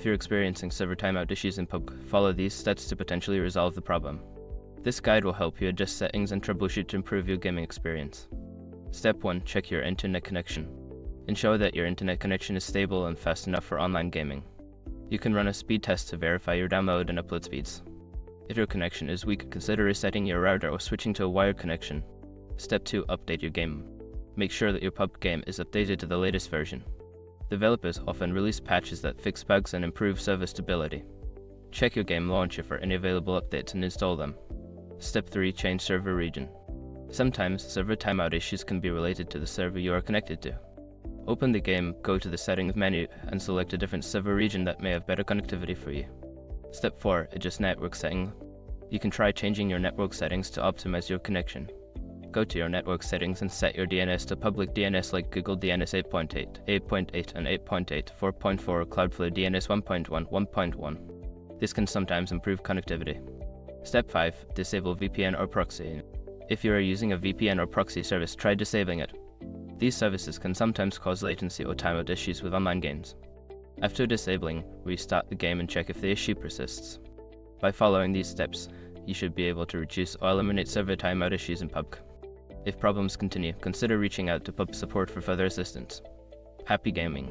If you're experiencing server timeout issues in PUBG, follow these steps to potentially resolve the problem. This guide will help you adjust settings and troubleshoot to improve your gaming experience. Step 1. Check your internet connection. Ensure that your internet connection is stable and fast enough for online gaming. You can run a speed test to verify your download and upload speeds. If your connection is weak, consider resetting your router or switching to a wired connection. Step 2. Update your game. Make sure that your PUBG game is updated to the latest version. Developers often release patches that fix bugs and improve server stability. Check your game launcher for any available updates and install them. Step 3. Change server region. Sometimes server timeout issues can be related to the server you are connected to. Open the game, go to the settings menu, and select a different server region that may have better connectivity for you. Step 4. Adjust network settings. You can try changing your network settings to optimize your connection. Go to your network settings and set your DNS to public DNS like Google DNS 8.8, 8.8 and 8.8, 4.4, Cloudflare DNS 1.1, 1.1. This can sometimes improve connectivity. Step 5. Disable VPN or proxy. If you are using a VPN or proxy service, try disabling it. These services can sometimes cause latency or timeout issues with online games. After disabling, restart the game and check if the issue persists. By following these steps, you should be able to reduce or eliminate server timeout issues in PUBG. If problems continue, consider reaching out to PUBG support for further assistance. Happy gaming!